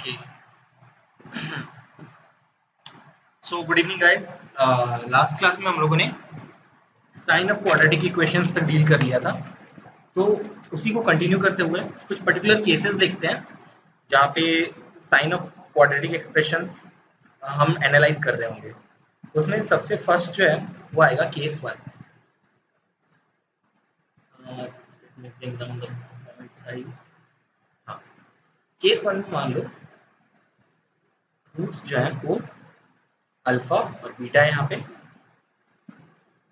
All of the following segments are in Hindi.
Okay. So good evening guys. Last class में हम लोगों ने साइन ऑफ क्वाड्रेटिक इक्वेशंस तक डील कर लिया था, तो उसी को कंटिन्यू करते हुए कुछ पर्टिकुलर केसेस देखते हैं जहाँ पे साइन ऑफ क्वाड्रेटिक एक्सप्रेशंस हम एनालाइज कर रहे होंगे। उसमें सबसे फर्स्ट जो है वो आएगा केस वन। हाँ, केस वन में मान लो रूट्स जो है वो अल्फा और बीटा है। यहाँ पे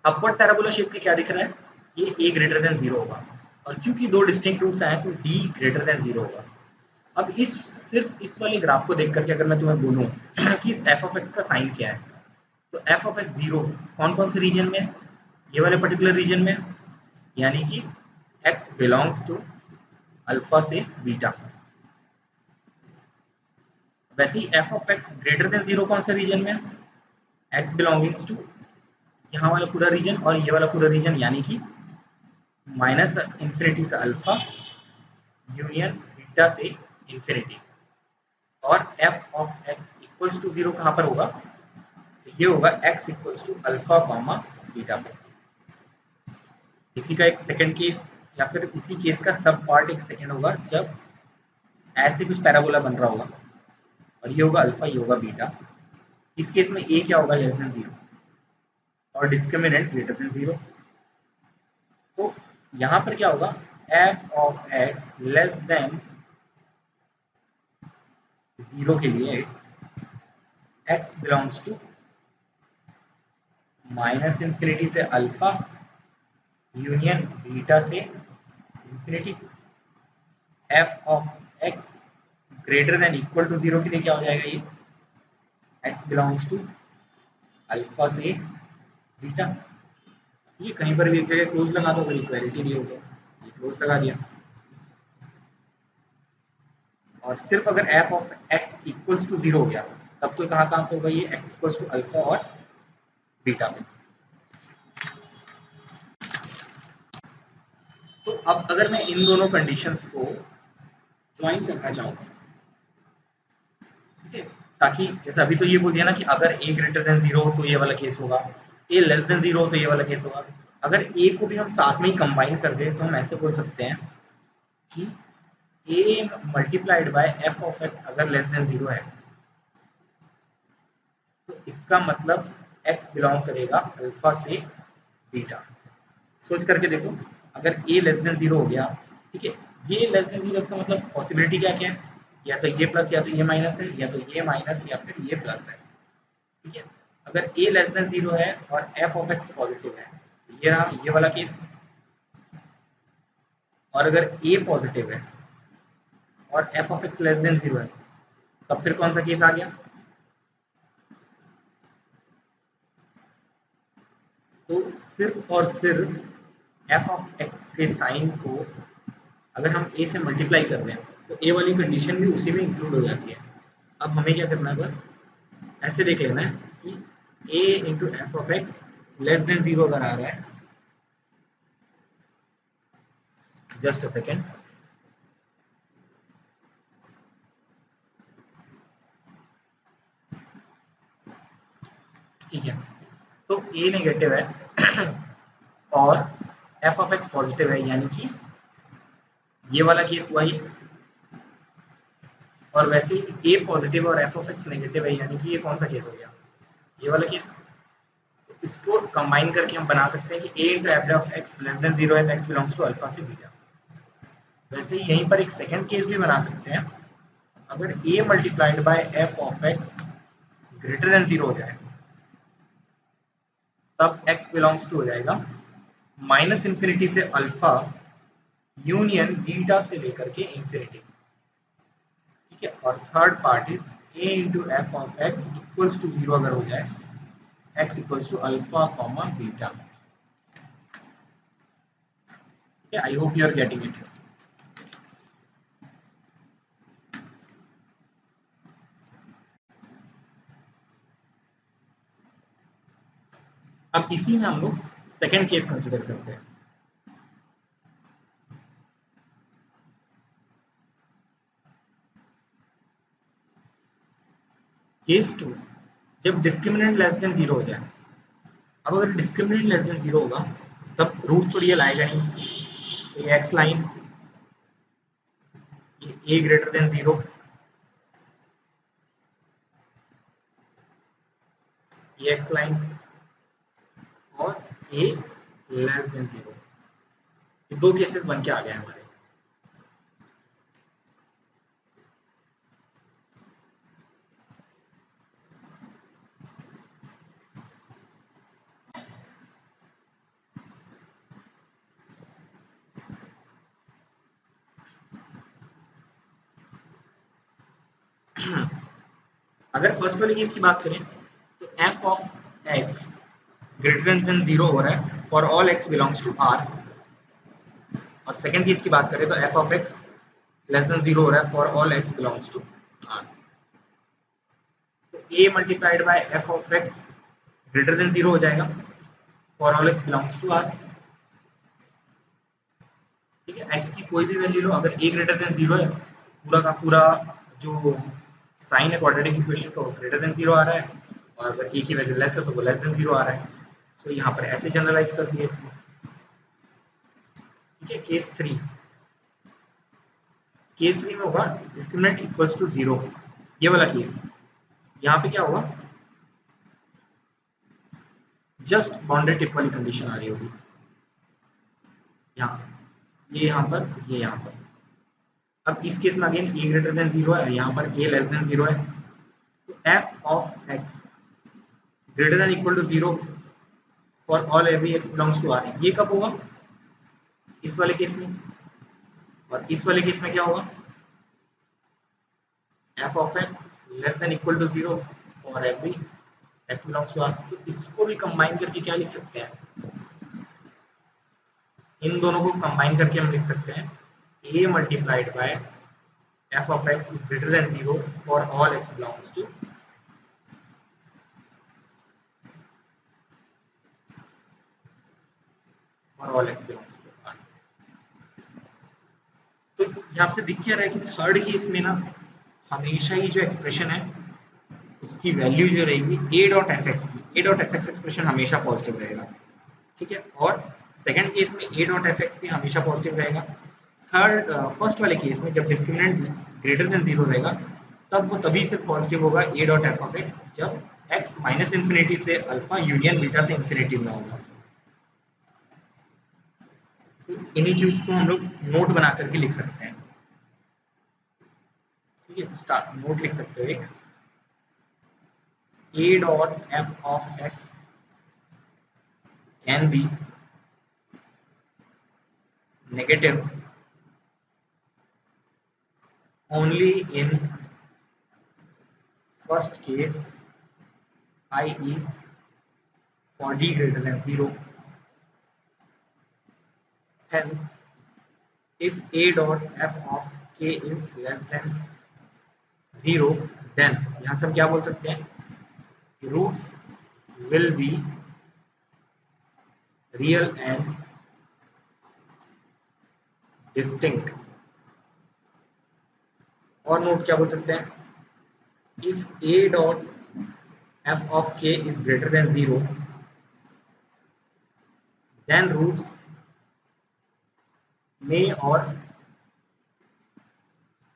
अपवर्ड पैराबोला शेप में क्या दिख रहा है, ये a ग्रेटर देन 0 होगा, और क्योंकि दो डिस्टिंक्ट रूट्स आए तो d ग्रेटर देन 0 होगा। अब इस सिर्फ इस वाले ग्राफ को देख करके अगर मैं तुम्हें बोलूं कि इस f ऑफ x का साइन क्या है, तो f ऑफ x 0 कौन कौन से रीजन में है, ये वाले पर्टिकुलर रीजन में, यानी कि x बिलोंग्स टू अल्फा से बीटा। वैसे ही f of x greater than 0 कौन से रीजन में है, x बिलोंगिंग्स टू यहाँ वाला पूरा रीजन और ये वाला पूरा रीजन, यानी कि माइनस इंफिनिटी से अल्फा यूनियन बीटा से इंफिनिटी। और f of x equals to 0 कहाँ पर होगा, तो ये होगा x equals to alpha comma beta पे। इसी का एक सेकंड केस या फिर इसी केस का सब पार्ट एक सेकंड होगा जब ऐसे कुछ पैराबोला बन रहा होगा और ये होगा अल्फा, ये होगा बीटा। इस केस में a क्या होगा, लेस देन 0 और डिस्क्रिमिनेंट ग्रेटर देन 0। तो यहाँ पर क्या होगा, f of x less than 0 के लिए x belongs to minus infinity से अल्फा यूनियन बीटा से infinity. f of x greater than equal to 0 के लिए क्या हो जाएगा, ये x बिलोंग्स टू अल्फा से बीटा। ये कहीं पर भी एक जगह क्लोज लगा दो, इक्वालिटी नहीं हो गया, ये क्लोज लगा दिया। और सिर्फ अगर f of x equals to 0 हो गया तब तो कहाँ कहाँ पे होगा, ये x इक्वल्स टू अल्फा और बीटा में। तो अब अगर मैं इन दोनों कंडीशंस को ज्वाइन करना चाहूँ, ठीक है, ताकि जैसे अभी तो ये बोल दिया ना कि अगर a ग्रेटर देन 0 हो तो ये वाला केस होगा, a लेस देन 0 हो तो ये वाला केस होगा। अगर a को भी हम साथ में ही कंबाइन कर दें तो हम ऐसे बोल सकते हैं कि a multiplied by f of x अगर लेस देन 0 है तो इसका मतलब x बिलोंग करेगा अल्फा से बीटा। सोच करके देखो, अगर a लेस देन 0 हो गया, ठीक है, ये लेस देन 0 इसका मतलब पॉसिबिलिटी क्या क्या है, या तो ये प्लस या तो ये माइनस है, या तो ये माइनस या फिर ये प्लस है, ठीक है। अगर a लेस देन 0 है और f ऑफ x पॉजिटिव है, ये रहा ये वाला केस। और अगर a पॉजिटिव है और f of x less than 0 है, तब फिर कौन सा केस आ गया, तो सिर्फ और सिर्फ f ऑफ x के साइन को अगर हम a से मल्टीप्लाई कर रहे हैं तो a वाली कंडीशन भी उसी में इंक्लूड हो जाती है। अब हमें क्या करना है, बस ऐसे देख लेना है कि a into F of x less than 0 अगर आ रहा है, जस्ट अ सेकेंड, ठीक है, तो a नेगेटिव है और f ऑफ एक्स पॉजिटिव है, यानी कि ये वाला केस हुआ ये। और वैसे ही a पॉजिटिव और f ऑफ एक्स नेगेटिव है, यानी कि ये कौन सा केस हो गया, ये वाला केस। इसको कंबाइन करके हम बना सकते हैं कि a into F of x less than 0 है तो x बिलोंग्स टू अल्फा से बीटा। वैसे ही यहीं पर एक सेकंड केस भी बना सकते हैं, अगर a multiplied by f of x greater than 0 हो जाए तब x बिलोंग्स टू हो जाएगा माइनस इंफिनिटी से अल्फा यूनियन बीटा से लेकर के इंफिनिटी, ठीक है। और third part is a into F of X equals to 0 अगर हो जाए, x equals to alpha comma beta. I hope you are getting it. अब इसी में हम लोग सेकेंड केस कंसिडर करते हैं। केस 2, जब डिस्क्रिमिनेंट लेस देन 0 हो जाए। अब अगर डिस्क्रिमिनेंट लेस देन 0 होगा तब रूट तो रियल आएगा नहीं, तो ये एक्स लाइन, ये a ग्रेटर देन 0, ये एक्स लाइन, और a लेस देन 0। ये दो केसेस बन के आ गए हमारे। अगर फर्स्ट वाले केस की बात करें तो f of x greater than 0 हो रहा है for all x belongs to r, और सेकंड केस की बात करें तो f of x less than 0 हो रहा है for all x belongs to r। तो a multiplied by f of x greater than 0 हो जाएगा for all x belongs to r। ठीक है, x की कोई भी वैल्यू लो, अगर a ग्रेटर देन 0 है, पूरा का पूरा जो साइन है क्वाड्रेटिक इक्वेशन का वो ग्रेटर देन 0 आ रहा है, और अगर a की वैल्यू लेस है तो वो लेस देन 0 आ रहा है। सो यहाँ पर ऐसे जनरलाइज कर दिया इसको। ठीक है, केस 3, केस 3 में होगा डिस्क्रिमिनेंट इक्वल्स टू 0, ये वाला केस। यहाँ पे क्या होगा, जस्ट बाउंडेड टिप वाली कंडीशन आ रही होगी, यहाँ ये यहाँ पर, ये यहाँ पर। अब इस केस में अगेन a ग्रेटर देन 0 है, यहाँ पर a लेस देन 0 है, तो f of x greater than equal to 0 for all every x belongs to r। ये कब होगा, इस वाले केस में, और इस वाले केस में क्या होगा, f of x less than equal to 0 for every x belongs to r। तो इसको भी कंबाइन करके क्या लिख सकते हैं, इन दोनों को कंबाइन करके हम लिख सकते हैं a multiplied by f of x is greater than 0 for all x belongs to all x belongs to r। तो यहाँ से दिख क्या रहा है कि थर्ड केस में ना हमेशा ही जो एक्सप्रेशन है उसकी वैल्यू जो रहेगी a डॉट एफ एक्स की, a dot F ex expression हमेशा पॉजिटिव रहेगा। ठीक है, और सेकंड केस में a डॉट एफ एक्स भी हमेशा पॉजिटिव रहेगा। थर्ड फर्स्ट वाले केस में जब डिस्क्रिमिनेंट ग्रेटर देन 0 रहेगा तब वो तभी से पॉजिटिव होगा a dot F of x जब x माइनस इन्फिनिटी से अल्फा यूनियन बीटा से इन्फिनिटी में होगा। तो इन्हीं चीज को हम लोग नोट बना करके लिख सकते हैं। ठीक है, तो स्टार्ट नोट लिख सकते हो एक, a dot f of x can be negative only in first case, i.e. for d greater than 0. Hence, if a dot f of k is less than 0, then यहाँ से हम क्या बोल सकते हैं, roots will be real and distinct। और नोट क्या बोल सकते हैं, if a dot f of k is greater than 0, then roots may or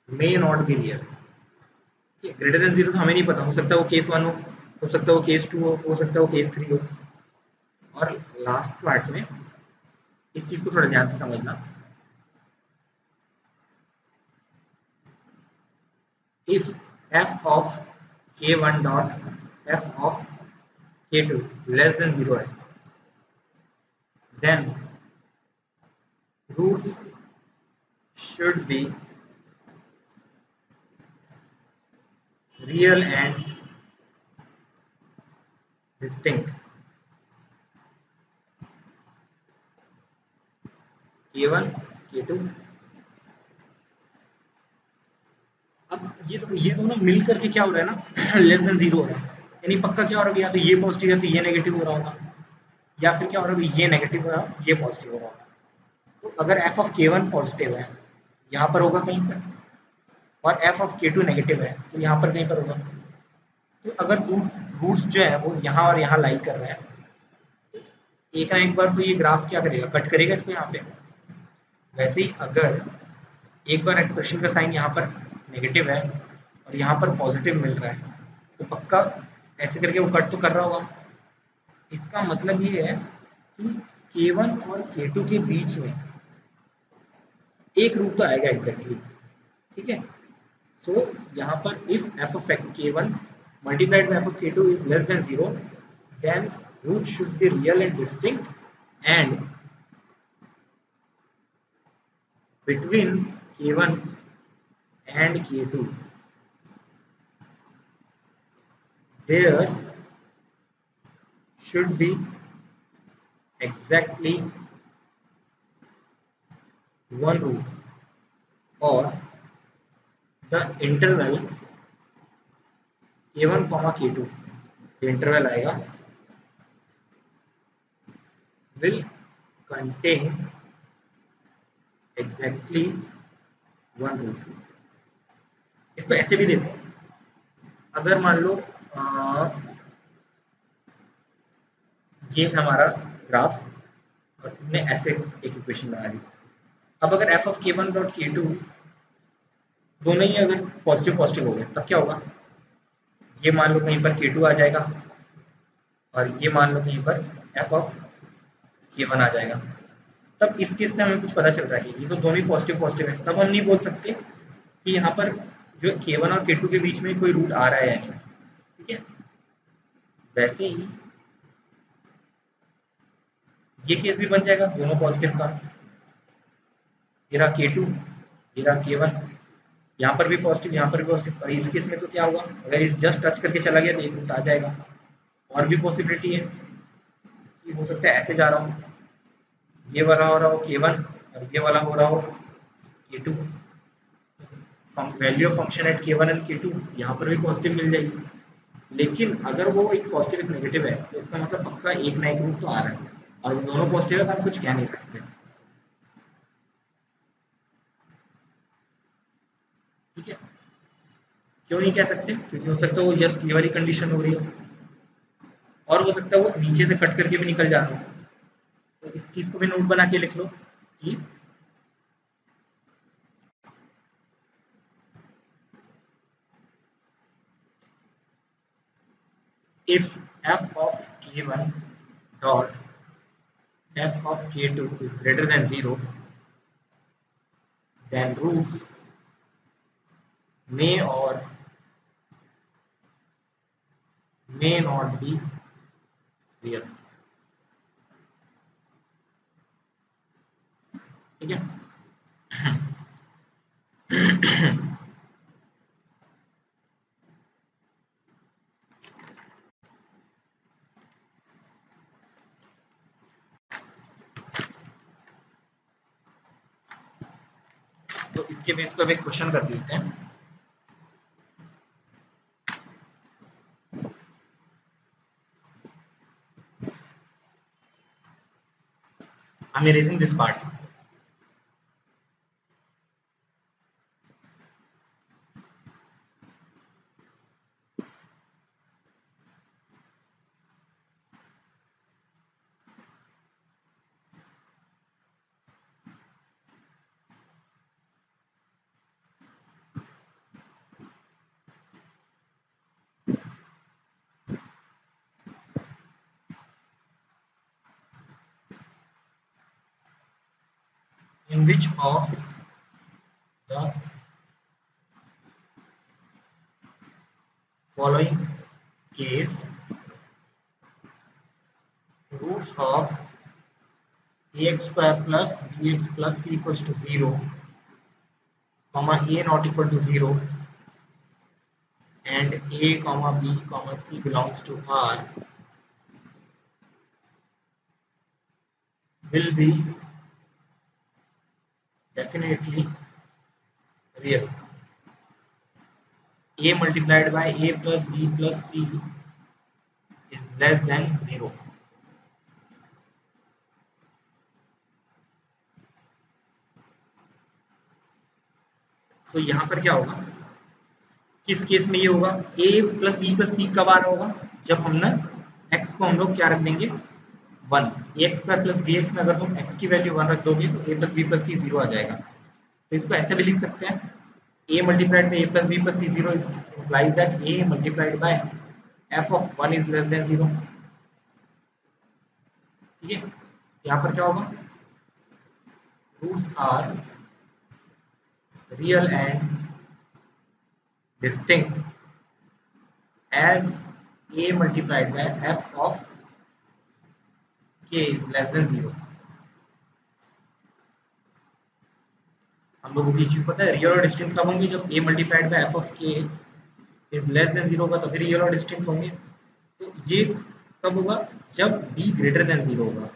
may not be real। Greater than 0 तो हमें नहीं पता, हो सकता है वो केस 1 हो सकता है वो केस 2 हो सकता है वो केस 3 हो। और लास्ट पार्ट में इस चीज को थोड़ा ध्यान से समझना, if f of k1 dot f of k2 less than 0 है, then roots should be real and distinct। k1 k2, अब ये दोनों मिल करके क्या हो रहा है ना लेस देन 0 हो रहा है, यानी पक्का क्या हो रहा है, या तो ये पॉजिटिव है तो ये नेगेटिव हो रहा होगा, या फिर क्या हो रहा है, ये नेगेटिव हो रहा है ये पॉजिटिव हो रहा होगा। तो अगर f ऑफ k1 पॉजिटिव है यहाँ पर होगा कहीं पर, और f ऑफ k2 नेगेटिव है तो यहाँ पर कहीं पर होगा। तो अगर रूट्स जो है वो यहाँ और यहाँ लाई कर रहे हैं, एक ना एक बार तो ये ग्राफ क्या करेगा, कट करेगा इसको यहाँ पे। वैसे ही अगर एक बार एक्सप्रेशन का साइन यहाँ पर नेगेटिव है और यहाँ पर पॉजिटिव मिल रहा है, तो पक्का ऐसे करके वो कट तो कर रहा होगा। इसका मतलब ये है कि K1 और K2 के बीच में एक रूट तो आएगा एग्जैक्टली, ठीक है। सो यहाँ पर if F of K1 multiplied by f of K2 is less than 0, then root should be real and distinct, and between K1 and K2 there should be exactly one root, or the interval K1 K2, जो इंटरवल आएगा will contain exactly one root। इसको ऐसे भी देते हैं, अगर मान लो ये है हमारा ग्राफ और तुमने ऐसे एक इक्वेशन बना दी। अब अगर F of K1 dot K2 दोनों ही अगर पॉजिटिव पॉजिटिव हो गए, तब क्या होगा, ये मान लो कहीं पर K2 आ जाएगा और ये मान लो कहीं पर एफ ऑफ K1 आ जाएगा। तब इस केस से हमें कुछ पता चल रहा है कि ये तो दोनों ही पॉजिटिव पॉजिटिव है, तब हम नहीं बोल सकते कि यहाँ पर जो K1 और K2 के बीच में कोई रूट आ रहा है या नहीं, ठीक है। वैसे ही ये केस भी बन जाएगा दोनों पॉजिटिव का, ये रहा K2, ये रहा K1, यहाँ पर भी पॉजिटिव, यहाँ पर भी पॉजिटिव। और इस केस में तो क्या हुआ, अगर ये जस्ट टच करके चला गया तो एक रूट आ जाएगा। और भी पॉसिबिलिटी है कि हो सकता है ऐसे जा रहा हूँ, ये वाला हो रहा हो K1 और ये वाला हो रहा हो K2, value of function at K1 and K2 यहाँ पर भी पॉजिटिव मिल जाएगी। लेकिन अगर वो एक पॉजिटिव एक नेगेटिव है तो इसका मतलब पक्का एक ना एक रूट तो आ रहा है, और दोनों पॉजिटिव है तो हम कुछ कह नहीं सकते, ठीक है। क्यों नहीं कह सकते, क्योंकि हो सकता है वो जस्ट ये वाली कंडीशन हो रही है, और हो सकता है वो नीचे से कट करके भी निकल जा रहा हो। तो इस चीज को भी नोट बना के लिख लो कि if f of K1 dot f of K2 is greater than 0, then roots may or may not be real, ठीक है। तो इसके बेस पर एक क्वेश्चन कर देते हैं। I'm erasing this part. In which of the following case roots of ax square plus bx plus c equals to 0, comma a not equal to 0, and a comma b comma c belongs to R will be definitely real. A multiplied by a plus b plus c is less than 0. So यहाँ पर क्या होगा, किस केस में ये होगा, a प्लस बी प्लस सी कब आ रहा होगा, जब हमने x को हम लोग क्या रख देंगे 1, a x square plus b x में अगर तुम x की वैल्यू 1 रख दोगे तो a plus B plus C 0 आ जाएगा। तो इसको ऐसे भी लिख सकते हैं, a multiplied by a plus B plus C 0 implies that a multiplied by f of 1 is less than 0। ठीक है, यहाँ पर क्या होगा, roots are real and distinct as a multiplied by f of k is less than 0। हम लोगों को ये चीज पता है रियल और डिस्टिंक्ट कब होंगे, जब a multiplied by f of k is less than 0 होगा तभी रियल और डिस्टिंक्ट होंगे। तो ये कब होगा, जब b ग्रेटर देन 0 होगा।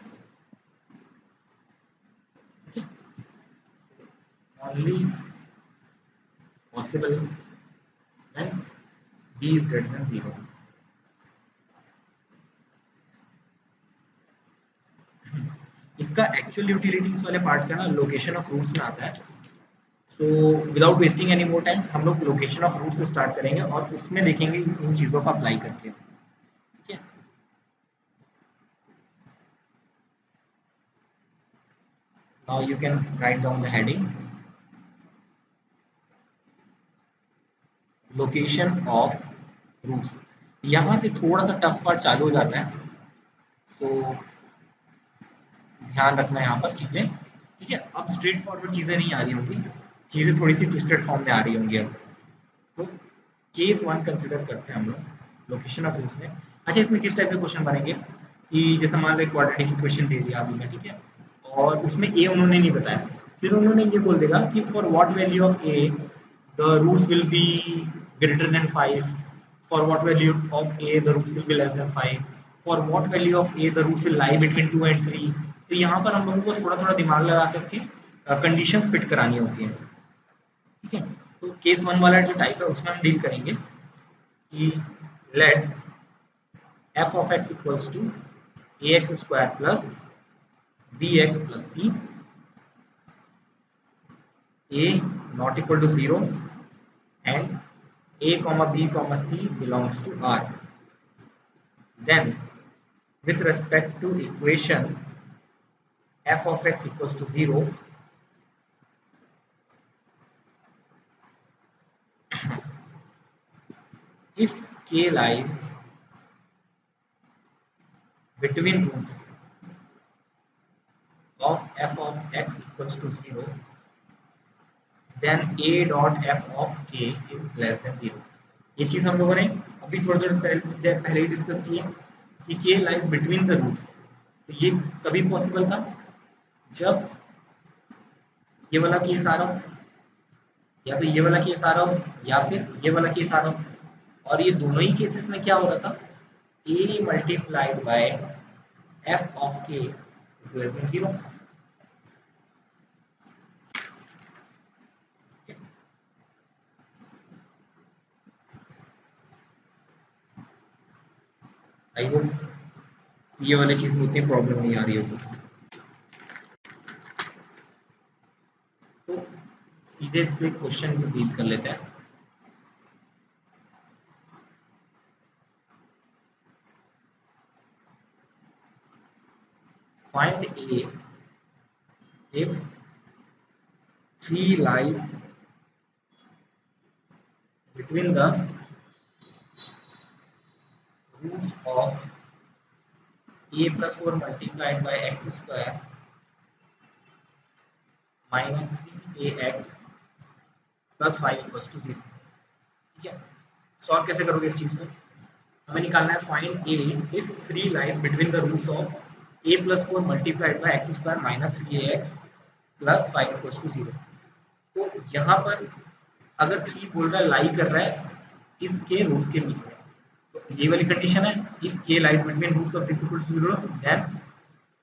Only possible when b is greater than 0। इसका एक्चुअल यूटिलिटीज वाले पार्ट का ना लोकेशन ऑफ रूट्स में आता है। So without wasting any more time हम लोग लोकेशन ऑफ रूट से स्टार्ट करेंगे और उसमें देखेंगे इन चीज़ों को अप्लाई करके। ठीक है, now you can write down the heading location of roots. यहाँ से थोड़ा सा टफ पार्ट चालू हो जाता है, सो ध्यान रखना यहाँ पर चीज़ें। ठीक है, अब स्ट्रेट फॉरवर्ड चीज़ें नहीं आ रही होंगी, चीज़ें थोड़ी सी ट्विस्टेड फॉर्म में आ रही होंगी अब। तो केस 1 कंसिडर करते हैं हम लोग लोकेशन ऑफ रूट्स में। अच्छा, इसमें किस टाइप के क्वेश्चन बनेंगे कि जैसे मान लो क्वाड्रेटिक इक्वेशन दे दिया अभी मैं, ठीक है, और उसमें ए उन्होंने नहीं बताया, फिर उन्होंने ये बोल देगा कि for what value of A the roots will be greater than 5, for what value of A the roots will be less than 5, for what value of A the roots will lie between 2 and 3। तो यहाँ पर हम लोगों को थोड़ा थोड़ा दिमाग लगा करके कंडीशंस फिट करानी होती हैं। ठीक है, तो केस 1 वाला जो टाइप है उसमें हम डील करेंगे कि late f of x equals to ax square plus bx plus c, a not equal to 0 and a comma b comma c belongs to R। Then with respect to equation f of x equals to 0, if k lies between roots of f of x equals to 0, then a dot f of k is less than 0। ये चीज हम लोगों ने अभी थोड़ी देर पहले ही डिस्कस की है कि k lies between the roots। तो ये कभी पॉसिबल था जब ये वाला केस आ रहा हो, या तो ये वाला केस आ रहा हो या फिर ये वाला केस आ रहा हो, और ये दोनों ही केसेस में क्या हो रहा था, a multiplied by f of k is less than 0। I hope ये वाली चीज में उतनी प्रॉब्लम नहीं आ रही होगी। तो सीधे से क्वेश्चन को डील कर लेते हैं। Find a if 3 lies between the roots of a plus 4 multiplied by x square minus 3ax plus 5 equals to 0। ठीक है, सॉल्व कैसे करोगे इस चीज को, हमें निकालना है find a if 3 lies between the roots of a plus 4 multiplied by x square minus 3ax plus 5 equals to 0। तो यहाँ पर अगर 3 बोल रहा है लाई कर रहा है इसके रूट्स के बीच में, तो ये वाली कंडीशन है if k lies between roots of this equals to 0 then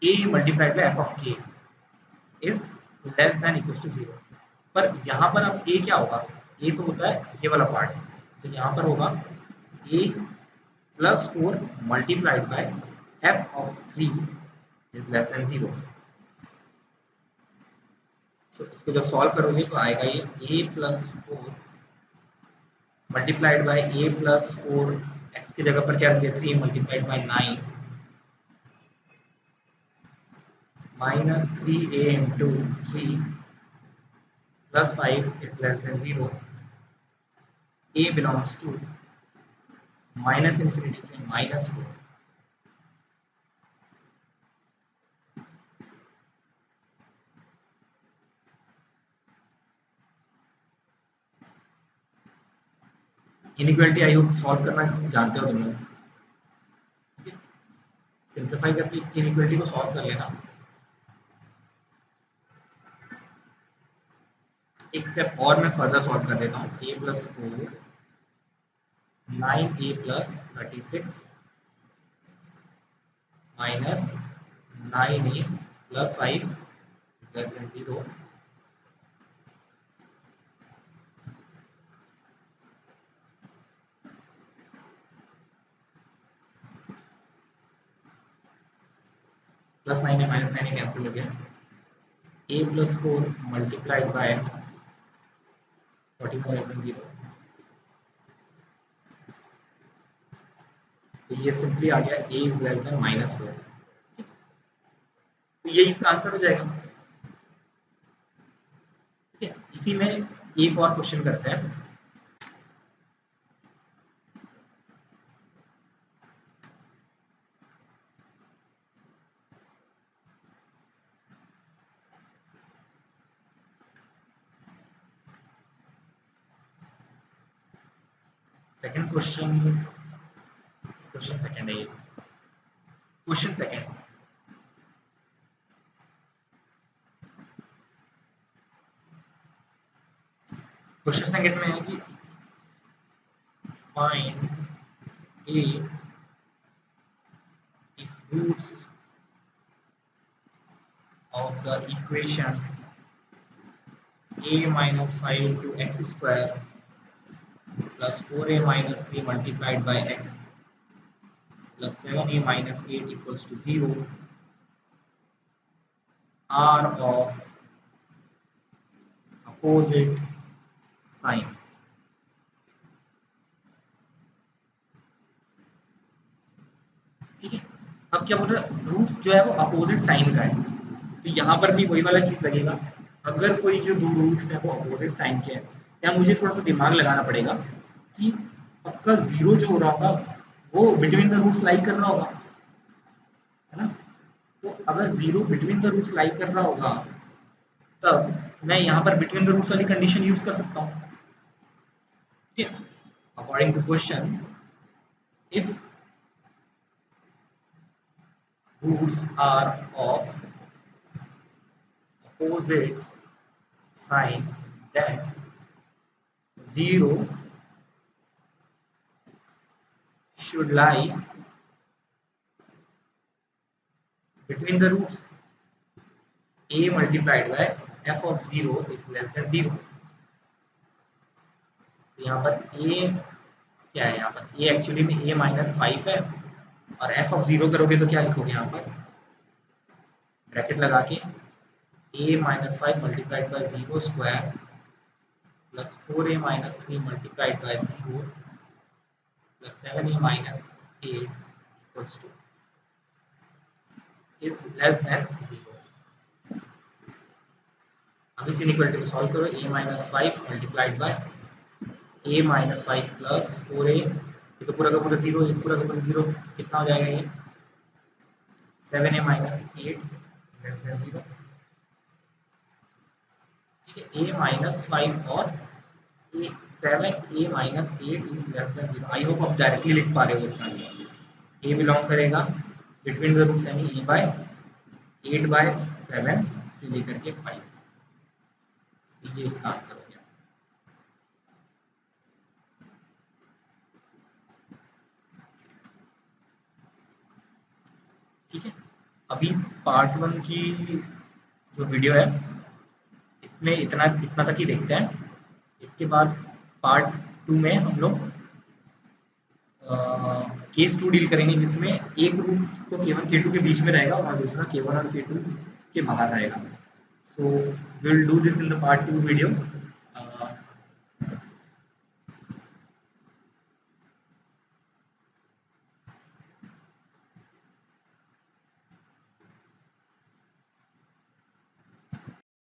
a multiplied by f of k is less than equals to 0। पर यहाँ पर अब a क्या होगा, a तो होता है ये वाला पार्ट, तो यहाँ पर होगा a plus 4 multiplied by f of 3 is less than 0। तो इसको जब सॉल्व करोगे तो आएगा ये a plus 4 multiplied by A plus 4, X की जगह पर क्या रख दिया 3 multiplied by 9 minus 3a into 3 plus 5 is less than 0, a belongs to minus infinity से -4। इनइक्वालिटी आई होप सॉल्व करना जानते हो तुम लोग। सिंप्लीफाई करके इसकी इनइक्वालिटी को सॉल्व कर लेना। एक स्टेप और मैं फर्दर सॉल्व कर देता हूँ। a plus 4 9a plus 36 minus 9a plus 5 less than 0, plus 9a minus 9a cancel हो गया, a plus 4 multiplied bye 41 less than 0, तो ये सिंपली आ गया a इज लेस देन -4। तो ये इसका आंसर हो जाएगा। ठीक है, इसी में एक और क्वेश्चन करते हैं। सेकंड क्वेश्चन सेकंड है ये। क्वेश्चन सेकंड, क्वेश्चन सेकंड में है कि find a if roots of the equation a minus 5 into x square plus 4a minus 3 multiplied by x plus 7a minus 8 equals to 0 are of opposite sign। ठीक है, अब क्या बोल रहा है, रूट्स जो है वो अपोजिट साइन का है, तो यहाँ पर भी वही वाला चीज लगेगा। अगर कोई जो दो रूट्स हैं वो अपोजिट साइन के हैं, या मुझे थोड़ा सा दिमाग लगाना पड़ेगा कि आपका जीरो जो हो रहा होगा वो बिटवीन द रूट्स लाई कर रहा होगा, है ना। तो अगर zero between the roots lie कर रहा होगा तब मैं यहाँ पर बिटवीन द रूट्स वाली कंडीशन यूज कर सकता हूँ। ठीक है, according to question, if roots are of opposite sign then 0 should lie between the roots a multiplied by f of 0 is less than 0। तो यहाँ पर a क्या है, यहाँ पर a एक्चुअली में a माइनस 5 है, और f ऑफ 0 करोगे तो क्या लिखोगे यहाँ पर ब्रैकेट लगा के a minus 5 multiplied by 0 square plus 4a minus 3 multiplied bye 0 plus 7a minus 8 equals two is less than 0। अब इस इनइक्वालिटी को सॉल्व करो, a minus 5 multiplied by a minus 5 plus 4a, ये तो पूरा का पूरा 0, एक पूरा का पूरा 0, कितना हो जाएगा ये 7a माइनस 8 लेस देन 0। ठीक है, a माइनस 5 और 7a minus 8 is less than 0। I hope आप डायरेक्टली लिख पा रहे हो इसका आंसर। a बिलोंग करेगा बिटवीन द रूट्स यानी a बाय 8 बाय 7 से लेकर के 5, ये इसका आंसर हो गया। ठीक है, अभी पार्ट 1 की जो वीडियो है इसमें इतना तक ही देखते हैं। इसके बाद पार्ट 2 में हम लोग केस 2 डील करेंगे, जिसमें एक रूट तो k1 k2 के बीच में रहेगा और दूसरा k1 और k2 के बाहर रहेगा। So we will do this in the part 2 video.